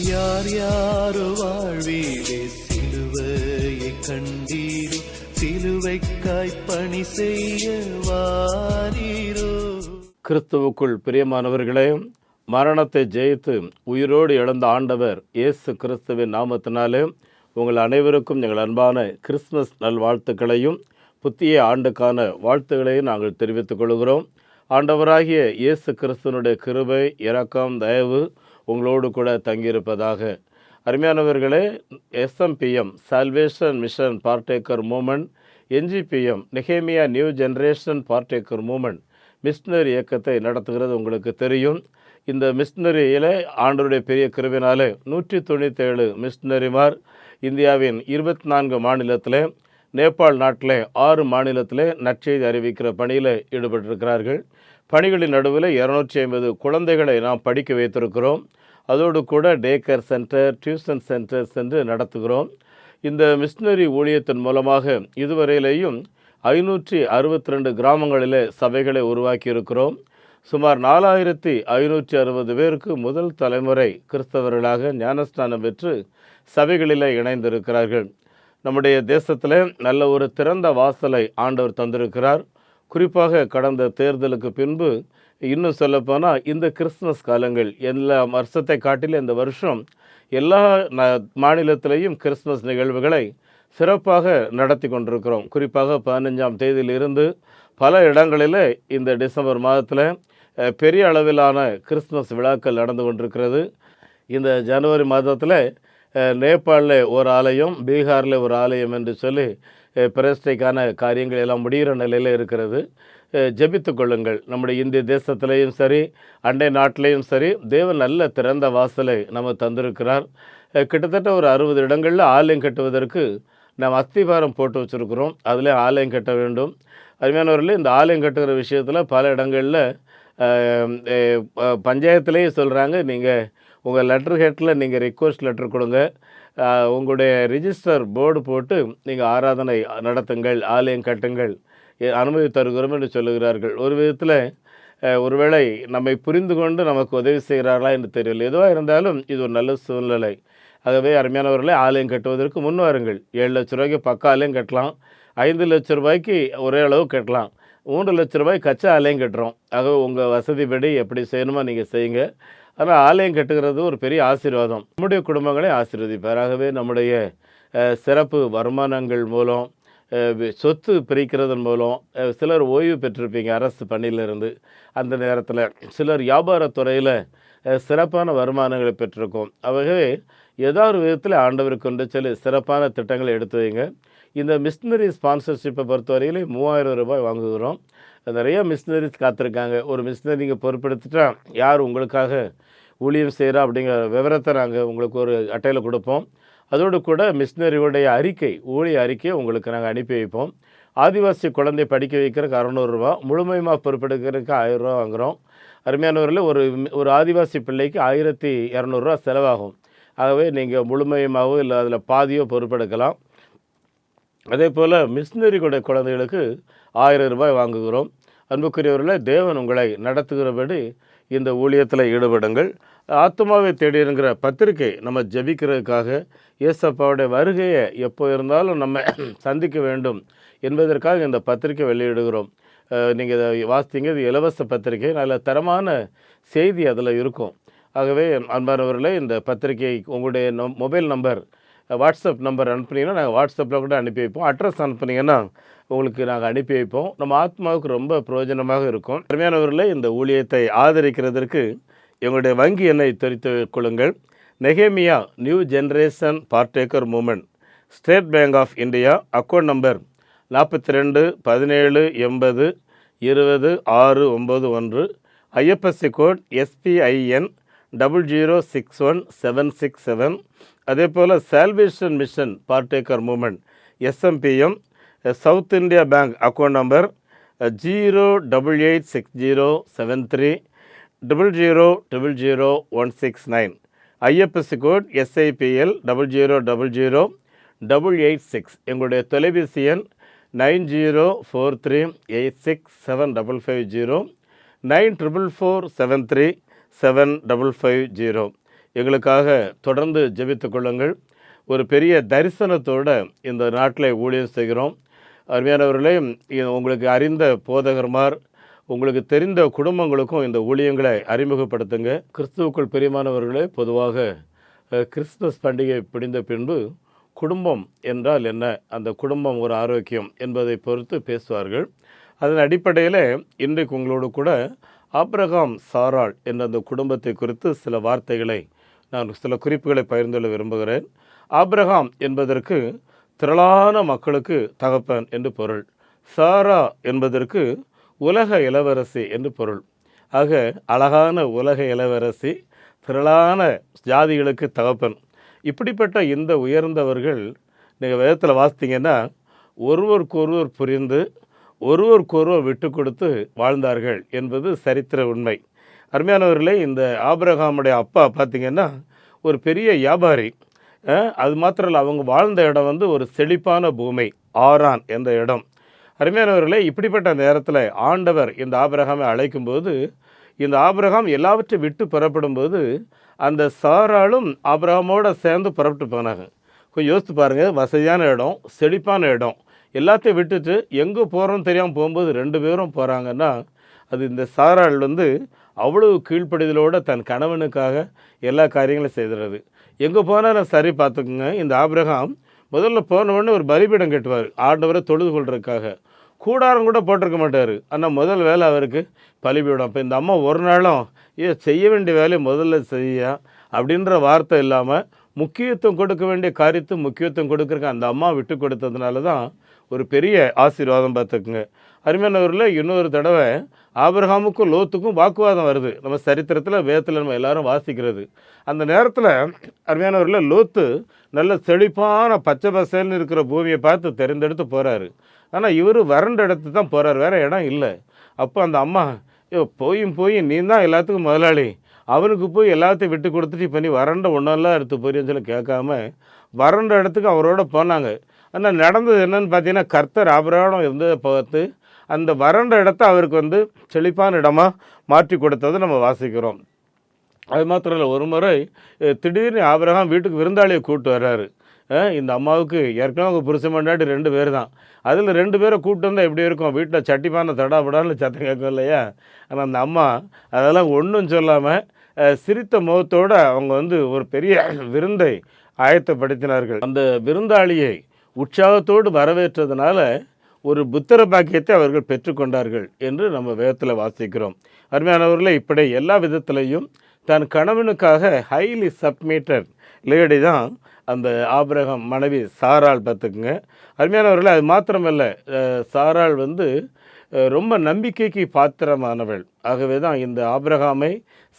யார் யாரோ வாழ்வீரே சிலுவையை கண்டீரோ, சிலுவைக்காய் பணி செய்ய வாரீரோ. கிறிஸ்துவுக்குள் பிரியமானவர்களே, மரணத்தை ஜெயித்து உயிரோடு எழுந்த ஆண்டவர் இயேசு கிறிஸ்துவின் நாமத்தினாலே உங்கள் அனைவருக்கும் எங்கள் அன்பான கிறிஸ்துமஸ் நல்வாழ்த்துக்களையும் புதிய ஆண்டுக்கான வாழ்த்துக்களையும் நாங்கள் தெரிவித்துக் கொள்கிறோம். ஆண்டவராகிய இயேசு கிறிஸ்துவனுடைய கிருபை, இரக்கம், தயவு உங்களோடு கூட தங்கியிருப்பதாக. அருமையானவர்களே, SMPM salvation mission partaker moment, NGPM நெகேமியா new generation partaker moment missionary இயக்கத்தை நடத்துகிறது உங்களுக்கு தெரியும். இந்த மிஷனரியில் ஆண்டவருடைய பெரிய கிருபையினாலே 197 மிஷனரிமார் இந்தியாவின் 24 மாநிலத்தில், நேபாள் நாட்டில் 6 மாநிலத்தில் நற்செய்தி அறிவிக்கிற பணியில் ஈடுபட்டிருக்கிறார்கள். பணிகளின் நடுவில் 250 குழந்தைகளை நாம் படிக்க வைத்திருக்கிறோம். அதோடு கூட டேக்கர் சென்டர், டியூஷன் சென்டர்ஸ் என்று நடத்துகிறோம். இந்த மிஷனரி ஊழியத்தின் மூலமாக இதுவரையிலேயும் 562 கிராமங்களில் சபைகளை உருவாக்கி இருக்கிறோம். சுமார் 4560 பேருக்கு முதல் தலைமுறை கிறிஸ்தவர்களாக ஞானஸ்நானம் பெற்று சபைகளில் இணைந்திருக்கிறார்கள். நம்முடைய தேசத்தில் நல்ல ஒரு திறந்த வாசலை ஆண்டவர் தந்திருக்கிறார். குறிப்பாக கடந்த தேர்தலுக்கு பின்பு, இன்னும் சொல்லப்போனால் இந்த கிறிஸ்துமஸ் காலங்கள் எல்லா வருஷத்தை காட்டிலும் இந்த வருஷம் எல்லா மாநிலத்திலையும் கிறிஸ்துமஸ் நிகழ்வுகளை சிறப்பாக நடத்தி கொண்டிருக்கிறோம். குறிப்பாக 15ஆம் தேதியிலிருந்து பல இடங்களில் இந்த டிசம்பர் மாதத்தில் பெரிய அளவிலான கிறிஸ்துமஸ் விழாக்கள் நடந்து கொண்டிருக்கிறது. இந்த ஜனவரி மாதத்தில் நேபாளில் ஒரு ஆலயம், பீகாரில் ஒரு ஆலயம் என்று சொல்லி பிரதிஷ்டைக்கான காரியங்கள் எல்லாம் முடிகிற நிலையில் இருக்கிறது. ஜெபித்து கொள்ளுங்கள். நம்முடைய இந்திய தேசத்திலையும் சரி, அண்டை நாட்டிலையும் சரி, தேவன் நல்ல திறந்த வாசலை நம்ம தந்திருக்கிறார். கிட்டத்தட்ட ஒரு 60 இடங்களில் ஆலயம் கட்டுவதற்கு நாம் அஸ்திபாரம் போட்டு வச்சுருக்கிறோம். அதில் ஆலயம் கட்ட வேண்டும். அருமையானவர்களே, இந்த ஆலயம் கட்டுகிற விஷயத்தில் பல இடங்களில் பஞ்சாயத்துலேயே சொல்கிறாங்க, நீங்கள் உங்கள் லெட்டர் ஹெட்டில் நீங்கள் ரிக்வெஸ்ட் லெட்டர் கொடுங்க, உங்களுடைய ரிஜிஸ்டர் போர்டு போட்டு நீங்கள் ஆராதனை நடத்துங்கள், ஆலயம் கட்டுங்கள், அனுமதி தருகிறோம் என்று சொல்லுகிறார்கள். ஒரு விதத்தில் ஒருவேளை நம்மை புரிந்து கொண்டு நமக்கு உதவி செய்கிறார்களா என்று தெரியவில்லை. எதுவாக இருந்தாலும் இது ஒரு நல்ல சூழ்நிலை. ஆகவே அருமையானவர்களே, ஆலயம் கட்டுவதற்கு முன் வாருங்கள். 7 லட்ச ரூபாய்க்கு பக்கா ஆலயம் கட்டலாம், 5 லட்ச ரூபாய்க்கு ஒரே அளவு கட்டலாம், 3 லட்ச ரூபாய் கச்சா ஆலயம் கட்டுறோம். ஆகவே உங்கள் வசதிப்படி எப்படி செய்யணுமோ நீங்கள் செய்யுங்க. ஆனால் ஆலயம் கட்டுகிறது ஒரு பெரிய ஆசீர்வாதம், நம்முடைய குடும்பங்களை ஆசீர்வதிப்பார். ஆகவே நம்முடைய சிறப்பு வருமானங்கள் மூலம், சொத்து பிரிக்கிறதன் மூலம், சிலர் ஓய்வு பெற்றிருப்பீங்க அரசு பணியிலிருந்து, அந்த நேரத்தில் சிலர் வியாபாரத்துறையில் சிறப்பான வருமானங்களை பெற்றிருக்கோம். ஆகவே ஏதாவது விதத்தில் ஆண்டவருக்கு கொண்டு சொல்லி சிறப்பான திட்டங்களை எடுத்து வைங்க. இந்த மிஷினரி ஸ்பான்சர்ஷிப்பை பொறுத்தவரையிலே 3000 ரூபாய் வாங்குகிறோம். நிறைய மிஷினரிஸ் காத்திருக்காங்க. ஒரு மிஷினரி நீங்கள் பொறுப்பெடுத்துட்டா யார் உங்களுக்காக ஊழியம் செய்கிறா அப்படிங்கிற விவரத்தை நாங்கள் உங்களுக்கு ஒரு அட்டையில் கொடுப்போம். அதோடு கூட மிஷினரியோடைய அறிக்கை, ஊழிய அறிக்கையை உங்களுக்கு நாங்கள் அனுப்பி வைப்போம். ஆதிவாசி குழந்தை படிக்க வைக்கிறதுக்கு 600 ரூபா, முழுமையாக பொறுப்பெடுக்கிறதுக்கு 1000 ரூபா வாங்குகிறோம். அருமையானவரில் ஒரு ஆதிவாசி பிள்ளைக்கு 1200 ரூபா செலவாகும். ஆகவே நீங்கள் முழுமையமாகவோ இல்லை அதில் பாதியோ பொறுப்பெடுக்கலாம். அதே போல் மிஷினரிகளுடைய குழந்தைகளுக்கு 1000 ரூபாய் வாங்குகிறோம். அன்புக்குரியவர்களே, தேவன் உங்களை நடத்துகிறபடி இந்த ஊழியத்தில் ஈடுபடுங்கள். ஆத்மாவை தேடிங்கிற பத்திரிகை நம்ம ஜெபிக்கிறதுக்காக, இயேசப்பாவுடைய வருகையை எப்போ இருந்தாலும் நம்ம சந்திக்க வேண்டும் என்பதற்காக இந்த பத்திரிக்கை வெளியிடுகிறோம். நீங்கள் இதை வாசித்தீங்க, இது இலவச பத்திரிகை, நல்ல தரமான செய்தி அதில் இருக்கும். ஆகவே அன்பானவர்களே, இந்த பத்திரிகை உங்களுடைய மொபைல் நம்பர், வாட்ஸ்அப் நம்பர் அனுப்புனீங்கன்னா நாங்கள் வாட்ஸ்அப்பில் கூட அனுப்பி வைப்போம். அட்ரஸ் அனுப்புனீங்கன்னா உங்களுக்கு நாங்கள் அனுப்பி வைப்போம். நம்ம ஆத்மாவுக்கு ரொம்ப பிரயோஜனமாக இருக்கும். அருமையானவர்களே, இந்த ஊழியத்தை ஆதரிக்கிறதற்கு எங்களுடைய வங்கி எண்ணை தெரிவித்து கொள்ளுங்கள். நெகேமியா new generation partaker moment, State Bank of India, account number 42 17 80 20 691, IFSC code SPIN 0061767. அதே போல் salvation mission partaker moment SMPM, South India bank account number 0886073 0000169, IFSC code SIPL 0000886. எங்களுடைய தொலைபேசி எண் 9043867550, 9447375550. எங்களுக்காக தொடர்ந்து ஜெபித்துக் கொள்ளுங்கள். ஒரு பெரிய தரிசனத்தோட இந்த நாட்டில் ஊழியம் செய்கிறோம். அருமையானவர்களே, உங்களுக்கு அறிந்த போதகர்மார், உங்களுக்கு தெரிந்த குடும்பங்களுக்கும் இந்த ஊழியங்களை அறிமுகப்படுத்துங்க. கிறிஸ்துவுக்குள் பிரியமானவர்களே, பொதுவாக கிறிஸ்துமஸ் பண்டிகை பிடிந்த பின்பு குடும்பம் என்றால் என்ன, அந்த குடும்பம் ஒரு ஆரோக்கியம் என்பதை பொறுத்து பேசுவார்கள். அதன் அடிப்படையில் இன்றைக்கு உங்களோடு கூட ஆபிரகாம் சாராள் என்ற அந்த குடும்பத்தை குறித்து சில வார்த்தைகளை, நான் சில குறிப்புகளை பகிர்ந்து கொள்ள விரும்புகிறேன். ஆபிரகாம் என்பதற்கு திரளான மக்களுக்கு தகப்பன் என்று பொருள். சாரா என்பதற்கு உலக இளவரசி என்று பொருள். ஆக அழகான உலக இளவரசி, திரளான ஜாதிகளுக்கு தகப்பன். இப்படிப்பட்ட இந்த உயர்ந்தவர்கள் நீங்கள் வேதத்தில் வாசித்தீங்கன்னா ஒருவருக்கொருவர் புரிந்து ஒருவருக்கொருவர் விட்டு கொடுத்து வாழ்ந்தார்கள் என்பது சரித்திர உண்மை. அருமையானவர்களே, இந்த ஆபிரகாமுடைய அப்பா பார்த்திங்கன்னா ஒரு பெரிய வியாபாரி. அது மாத்திரம் இல்லை, அவங்க வாழ்ந்த இடம் வந்து ஒரு செழிப்பான பூமி, ஆரான் என்ற இடம். அருமையானவர்களே, இப்படிப்பட்ட நேரத்தில் ஆண்டவர் இந்த ஆபிரகாமை அழைக்கும்போது, இந்த ஆபிரகாம் எல்லாவற்றையும் விட்டு புறப்படும்போது அந்த சாராளும் ஆபிரகாமோடு சேர்ந்து புறப்பட்டு போனாங்க. கொஞ்சம் யோசித்து பாருங்கள், வசதியான இடம், செழிப்பான இடம், எல்லாத்தையும் விட்டுட்டு எங்கே போகிறோன்னு தெரியாமல் போகும்போது 2 பேரும் போகிறாங்கன்னா, அது இந்த சாராள் வந்து அவ்வளவு கீழ்ப்படிதலோடு தன் கணவனுக்காக எல்லா காரியங்களும் செய்கிறது. எங்கே போனாலும் சரி பார்த்துக்குங்க, இந்த ஆபிரகாம் முதல்ல போனவுடனே ஒரு பலிபீடம் கட்டுவார், ஆண்டவரை தொழுது கொள்றதுக்காக. கூடாரம் கூட போட்டிருக்க மாட்டார். ஆனால் முதல் வேலை அவருக்கு பலிபீடம். இப்போ இந்த அம்மா ஒரு நாளும் செய்ய வேண்டிய வேலையை முதல்ல செய்ய அப்படின்ற வார்த்தை இல்லாமல் முக்கியத்துவம் கொடுக்க வேண்டிய காரியத்தை முக்கியத்துவம் கொடுக்குறக்கு அந்த அம்மா விட்டு கொடுத்ததுனால தான் ஒரு பெரிய ஆசீர்வாதம் பார்த்துக்குங்க. அருமையானவரில் இன்னொரு தடவை ஆபிரகாமுக்கும் லோத்துக்கும் வாக்குவாதம் வருது. நம்ம சரித்திரத்தில் வேதத்தில் நம்ம எல்லாரும் வாசிக்கிறது. அந்த நேரத்தில் அருமையானவரில் லோத்து நல்ல செழிப்பான பச்சை பசேல்னு இருக்கிற பூமியை பார்த்து தெரிந்தெடுத்து போகிறாரு. ஆனால் இவர் வறண்ட இடத்து தான் போகிறார், வேறு இடம் இல்லை. அப்போ அந்த அம்மா, போய் நீ தான் எல்லாத்துக்கும் முதலாளி, அவனுக்கு போய் எல்லாத்தையும் விட்டு கொடுத்துட்டு இப்போ நீ வறண்ட ஒன்றெல்லாம் எடுத்து போறின்னு சொல்லி கேட்காம வறண்ட இடத்துக்கு அவரோட போனாங்க. ஆனால் நடந்தது என்னன்னு பார்த்தீங்கன்னா, கர்த்தர் ஆபிரகாம் இருந்ததை பார்த்து அந்த வறண்ட இடத்த அவருக்கு வந்து செழிப்பான இடமா மாற்றி கொடுத்ததை நம்ம வாசிக்கிறோம். அது மாத்திரம் இல்லை, ஒரு முறை திடீர்னு ஆபிரகாம் வீட்டுக்கு விருந்தாளியை கூப்பிட்டு வர்றாரு. இந்த அம்மாவுக்கு ஏற்கனவே அவங்க புருஷன் மண்டாட்டி 2 பேர் தான். அதில் 2 பேரை கூப்பிட்டு வந்தால் எப்படி இருக்கும், வீட்டில் சட்டிப்பான தடாபடான்னு சத்தம் கேட்கும் இல்லையா. ஆனால் அந்த அம்மா அதெல்லாம் ஒன்றும் சொல்லாமல் சிரித்த முகத்தோடு அவங்க வந்து ஒரு பெரிய விருந்தை ஆயத்தப்படுத்தினார்கள். அந்த விருந்தாளியை உற்சாகத்தோடு வரவேற்றதுனால ஒரு புத்திர பாக்கியத்தை அவர்கள் பெற்றுக்கொண்டார்கள் என்று நம்ம வேதத்தில் வாசிக்கிறோம். அருமையானவர்களே, இப்படி எல்லா விதத்திலையும் தன் கணவனுக்காக ஹைலி சப்மிட்டட் லேடி தான் அந்த ஆபிரகாம் மனைவி சாராள் பார்த்துக்குங்க. அருமையானவர்களே, அது மாத்திரமல்ல, சாராள் வந்து ரொம்ப நம்பிக்கைக்கு பாத்திரமானவள். ஆகவே தான் இந்த ஆபிரகாமை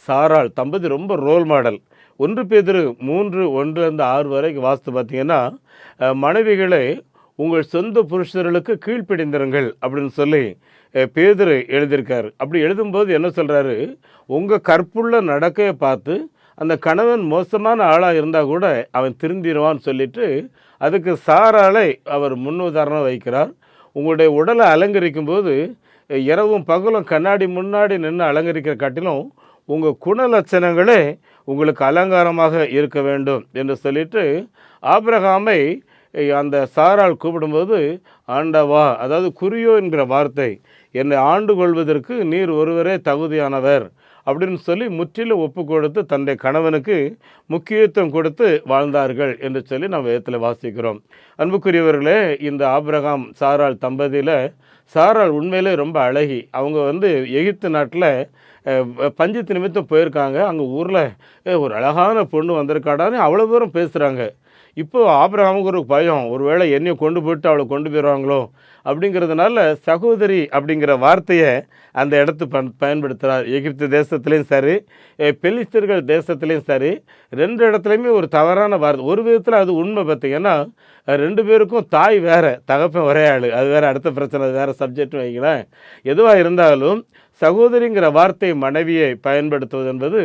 சாராள் தம்பதி ரொம்ப ரோல் மாடல். 1 பேதுரு 3:1-6 வரைக்கும் வாசித்து பார்த்தீங்கன்னா, மனைவிகளை உங்கள் சொந்த புருஷர்களுக்கு கீழ்ப்படிந்திருங்கள் அப்படின்னு சொல்லி பேதுரு எழுதியிருக்காரு. அப்படி எழுதும்போது என்ன சொல்கிறாரு, உங்கள் கற்புள்ள நடக்கையை பார்த்து அந்த கணவன் மோசமான ஆளாக இருந்தால் கூட அவன் திருந்திடுவான்னு சொல்லிட்டு அதுக்கு சாராளை அவர் முன்னுதாரணம் வைக்கிறார். உங்களுடைய உடலை அலங்கரிக்கும் போது இரவும் பகலும் கண்ணாடி முன்னாடி நின்று அலங்கரிக்கிற காட்டிலும் உங்கள் குணலட்சணங்களே உங்களுக்கு அலங்காரமாக இருக்க வேண்டும் என்று சொல்லிட்டு ஆபிரகாமை அந்த சாராள் கூப்பிடும்போது, ஆண்டவா, அதாவது குறியோ என்கிற வார்த்தை, என்னை ஆண்டு கொள்வதற்கு நீர் ஒருவரே தகுதியானவர் அப்படின்னு சொல்லி முற்றிலும் ஒப்பு கொடுத்து தன்னுடைய கணவனுக்கு முக்கியத்துவம் கொடுத்து வாழ்ந்தார்கள் என்று சொல்லி நம்ம வேதத்தில் வாசிக்கிறோம். அன்புக்குரியவர்களே, இந்த ஆபிரகாம் சாராள் தம்பதியில் சாராள் உண்மையிலே ரொம்ப அழகி. அவங்க வந்து எகிப்து நாட்டில் பஞ்சத்து நிமித்தம் போயிருக்காங்க. அங்கே ஊரில் ஒரு அழகான பொண்ணு வந்திருக்காடான்னு அவ்வளோ தூரம் பேசுகிறாங்க. இப்போது ஆபிரகாமுக்கு ஒரு பயம், ஒருவேளை என்னையை கொண்டு போயிட்டு அவளை கொண்டு போயிடுவாங்களோ அப்படிங்கிறதுனால சகோதரி அப்படிங்கிற வார்த்தையை அந்த இடத்து பயன்படுத்துகிறார். எகிப்து தேசத்துலேயும் சரி, பெலிஸ்தர்கள் தேசத்துலேயும் சரி, 2 இடத்துலையுமே ஒரு தவறான வார்த்தை. ஒரு விதத்தில் அது உண்மை. பார்த்திங்கன்னா 2 பேருக்கும் தாய் வேறு, தகப்பன் ஒரே ஆள். அது வேறு அடுத்த பிரச்சனை, வேறு சப்ஜெக்ட் வைங்களேன். எதுவாக இருந்தாலும் சகோதரிங்கிற வார்த்தை மனைவியை பயன்படுத்துவது என்பது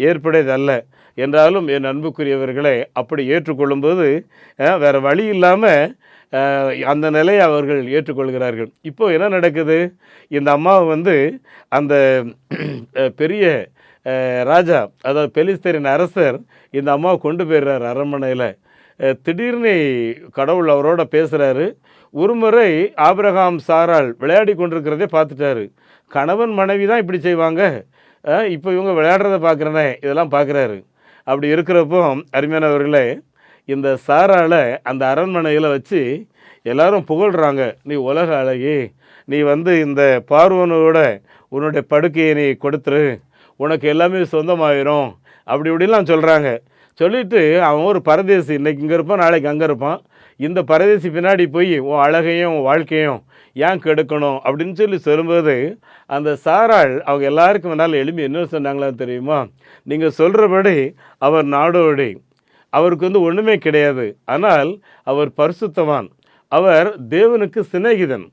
ஏற்புடையதல்ல. என்றாலும் என் அன்புக்குரியவர்களை அப்படி ஏற்றுக்கொள்ளும்போது வேறு வழி இல்லாமல் அந்த நிலையை அவர்கள் ஏற்றுக்கொள்கிறார்கள். இப்போது என்ன நடக்குது, இந்த அம்மாவை வந்து அந்த பெரிய ராஜா, அதாவது பெலிஸ்தரின் அரசர் இந்த அம்மாவை கொண்டு போயிடுறாரு அரண்மனையில். திடீர்னு கடவுள் அவரோட பேசுகிறாரு. ஒரு முறை ஆபிரகாம் சாராள் விளையாடி கொண்டிருக்கிறதே பார்த்துட்டாரு. கணவன் மனைவி தான் இப்படி செய்வாங்க, இப்போ இவங்க விளையாடுறத பார்க்குறேனே, இதெல்லாம் பார்க்குறாரு. அப்படி இருக்கிறப்போ அருமையானவர்களே, இந்த சாராளை அந்த அரண்மனையில் வச்சு எல்லாரும் புகழ்கிறாங்க. நீ உலக அழகி, நீ இந்த பார்வோனோட உன்னுடைய படுக்கையை நீ கொடுத்துரு, உனக்கு எல்லாமே சொந்தமாயிரும், அப்படி இப்படிலாம் சொல்கிறாங்க. சொல்லிவிட்டு அவன் ஒரு பரதேசி, இன்றைக்கி இங்கே இருப்பான், நாளைக்கு அங்கே இருப்பான். இந்த பரதேசி பின்னாடி போய் உன் அழகையும் உன் வாழ்க்கையும் ஏன் கெடுக்கணும் அப்படின்னு சொல்லும்போது அந்த சாராள் அவங்க எல்லாருக்கும் முன்னால் எழுப்பி என்ன சொன்னாங்களா தெரியுமா? நீங்கள் சொல்கிறபடி அவர் நாடோடி, அவருக்கு ஒன்றுமே கிடையாது, ஆனால் அவர் பரிசுத்தவான், அவர் தேவனுக்கு சிநேகிதன்.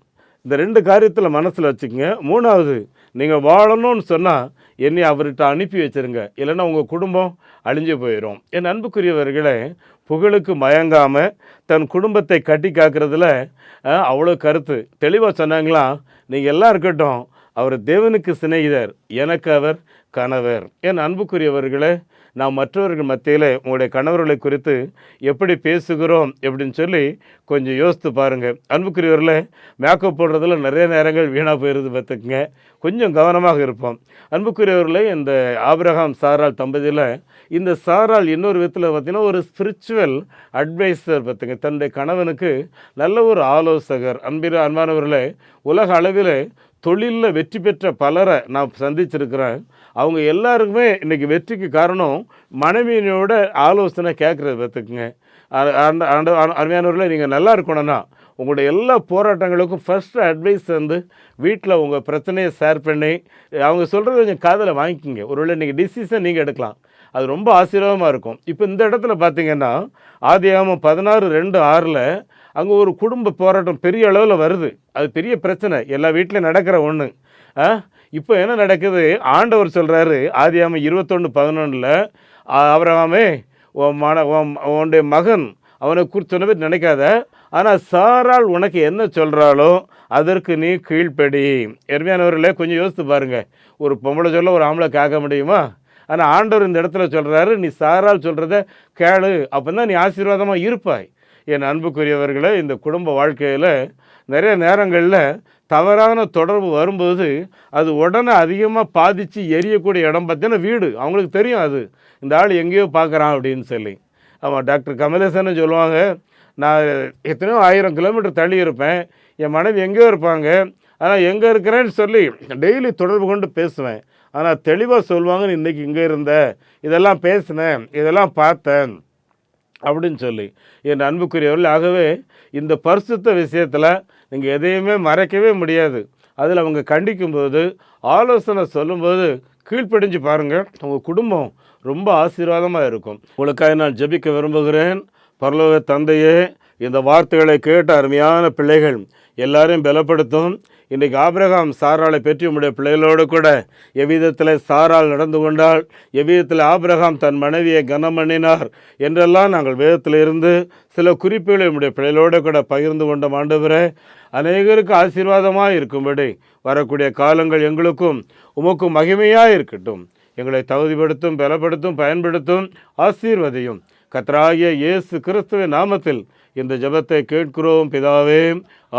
இந்த 2 காரியத்தில் மனசில் வச்சுக்கங்க. 3வது, நீங்கள் வாழணும்னு சொன்னால் என்னை அவர்கிட்ட அனுப்பி வச்சுருங்க, இல்லைன்னா உங்கள் குடும்பம் அழிஞ்சு போயிடும். என் அன்புக்குரியவர்களே, புகழுக்கு மயங்காமல் தன் குடும்பத்தை கட்டி காக்கிறதுல அவ்வளோ கருத்து தெளிவாக சொன்னாங்களாம். நீங்கள் எல்லாம் இருக்கட்டும், அவர் தேவனுக்கு சிநேகிதர், எனக்கு அவர் கணவர். என் அன்புக்குரியவர்களே, நாம் மற்றவர்கள் மத்தியில் உங்களுடைய கணவர்களை குறித்து எப்படி பேசுகிறோம் அப்படின்னு சொல்லி கொஞ்சம் யோசித்து பாருங்கள். அன்புக்குரியவர்களே, மேக்கப் போடுறதுல நிறைய நேரங்கள் வீணாக போயிடுது, பார்த்துக்குங்க. கொஞ்சம் கவனமாக இருப்போம். அன்புக்குரியவர்களே, இந்த ஆபிரகாம் சாராள் தம்பதியில் இந்த சாராள் இன்னொரு விதத்தில் பார்த்திங்கன்னா ஒரு ஸ்பிரிச்சுவல் அட்வைசர், பார்த்துங்க. தன்னுடைய கணவனுக்கு நல்ல ஒரு ஆலோசகர். அன்பானவர்களே, உலக அளவில் தொழிலில் வெற்றி பெற்ற பலரை நான் சந்திச்சிருக்கிறேன். அவங்க எல்லாருக்குமே இன்றைக்கி வெற்றிக்கு காரணம் மனைவியினோட ஆலோசனை கேட்குறது, பார்த்துக்குங்க. அருமையானவர்களே, நீங்கள் நல்லா இருக்கணும்னா உங்களுடைய எல்லா போராட்டங்களுக்கும் ஃபஸ்ட்டு அட்வைஸ் வீட்டில் உங்கள் பிரச்சனையை ஷேர் பண்ணி அவங்க சொல்கிறது கொஞ்சம் காதில் வாங்கிக்கிங்க. ஒருவேளை நீங்கள் டிசிஷன் நீங்கள் எடுக்கலாம், அது ரொம்ப ஆசீர்வாதமாக இருக்கும். இப்போ இந்த இடத்துல பார்த்தீங்கன்னா ஆதியாகமம் 16:2-6 அங்கே ஒரு குடும்ப போராட்டம் பெரிய அளவில் வருது. அது பெரிய பிரச்சனை, எல்லா வீட்லையும் நடக்கிற ஒன்று. இப்போ என்ன நடக்குது? ஆண்டவர் சொல்கிறாரு ஆதியாகமம் 21:11, ஆபிரகாமே, உன்னுடைய மகன் அவனை குறித்து சொன்னவே நினைக்காத, ஆனால் சாராள் உனக்கு என்ன சொல்கிறாளோ அதற்கு நீ கீழ்ப்படி. எருமையானவர்களே, கொஞ்சம் யோசித்து பாருங்கள். ஒரு பொம்பளை சொல்ல ஒரு ஆம்பளை கேட்க முடியுமா? ஆனால் ஆண்டவர் இந்த இடத்துல சொல்கிறாரு, நீ சாராள் சொல்கிறத கேளு, அப்போ தான் நீ ஆசீர்வாதமாக இருப்பாய். என் அன்புக்குரியவர்களே, இந்த குடும்ப வாழ்க்கையில் நிறைய நேரங்களில் தவறான தொடர்பு வரும்போது அது உடனே அதிகமாக பாதித்து எரியக்கூடிய இடம் பார்த்தீங்கன்னா வீடு. அவங்களுக்கு தெரியும் அது இந்த ஆள் எங்கேயோ பார்க்குறான் அப்படின்னு சொல்லி. ஆமாம், டாக்டர் கமலேசன்னு சொல்லுவாங்க, நான் எத்தனையோ 1000 கிலோமீட்டர் தள்ளி இருப்பேன், என் மனைவி எங்கேயோ இருப்பாங்க, ஆனால் எங்கே இருக்கிறேன்னு சொல்லி டெய்லி தொடர்பு கொண்டு பேசுவேன். ஆனால் தெளிவாக சொல்லுவாங்க, நீ இன்றைக்கி இங்கே இருந்த, இதெல்லாம் பேசினேன், இதெல்லாம் பார்த்தேன் அப்படின்னு சொல்லி. என் அன்புக்குரியவர்கள், ஆகவே இந்த பரிசுத்த விஷயத்தில் நீங்கள் எதையுமே மறைக்கவே முடியாது. அதில் அவங்க கண்டிக்கும்போது ஆலோசனை சொல்லும்போது கீழ்ப்படிஞ்சு பாருங்கள், உங்கள் குடும்பம் ரொம்ப ஆசீர்வாதமாக இருக்கும். உங்களுக்காக நான் ஜெபிக்க விரும்புகிறேன். பரலோக தந்தையே, இந்த வார்த்தைகளை கேட்ட அருமையான பிள்ளைகள் எல்லாரையும் பலப்படுத்தும். இன்றைக்கு ஆபிரகாம் சாராளை பற்றி உம்முடைய பிள்ளைகளோடு கூட எவ்விதத்தில் சாராள் நடந்து கொண்டால், எவ்விதத்தில் ஆபிரகாம் தன் மனைவியை கனம் பண்ணினார் என்றெல்லாம் நாங்கள் வேதத்தில் இருந்து சில குறிப்புகளை உம்முடைய பிள்ளைகளோடு கூட பகிர்ந்து கொண்ட ஆண்டவரே, அநேகருக்கு ஆசீர்வாதமாக இருக்கும்படி வரக்கூடிய காலங்கள் எங்களுக்கும் உமக்கும் மகிமையாக இருக்கட்டும். எங்களை தகுதிப்படுத்தும், பலப்படுத்தும், பயன்படுத்தும், ஆசீர்வதியும். கர்த்தராகிய இயேசு கிறிஸ்துவின் நாமத்தில் இந்த ஜெபத்தை கேட்கிறோம் பிதாவே,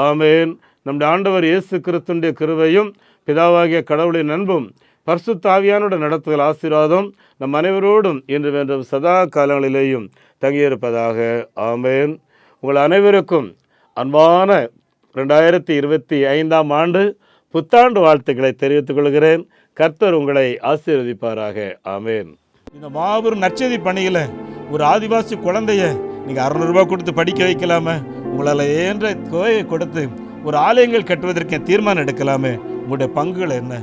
ஆமேன். நம்முடைய ஆண்டவர் இயேசு கிறிஸ்துவின் கிருபையும் பிதாவாகிய கடவுளின் அன்பும் பரிசுத்த ஆவியானோட நடத்துதல் ஆசீர்வாதம் நம் அனைவரோடும் இன்று வேண்டும் சதா காலங்களிலேயும் தங்கியிருப்பதாக, ஆமேன். உங்கள் அனைவருக்கும் அன்பான 2025ஆம் ஆண்டு புத்தாண்டு வாழ்த்துக்களை தெரிவித்துக் கொள்கிறேன். கர்த்தர் உங்களை ஆசீர்வதிப்பாராக, ஆமேன். இந்த மாபெரும் நற்செய்தி பணியில் ஒரு ஆதிவாசி குழந்தைய நீங்கள் 600 ரூபாய் கொடுத்து படிக்க வைக்கலாமே, உங்களால் ஏன்ற தொகையை கொடுத்து ஒரு ஆலயங்கள் கட்டுவதற்கு தீர்மானம் எடுக்கலாமே, உங்களுடைய பங்குகள் என்ன?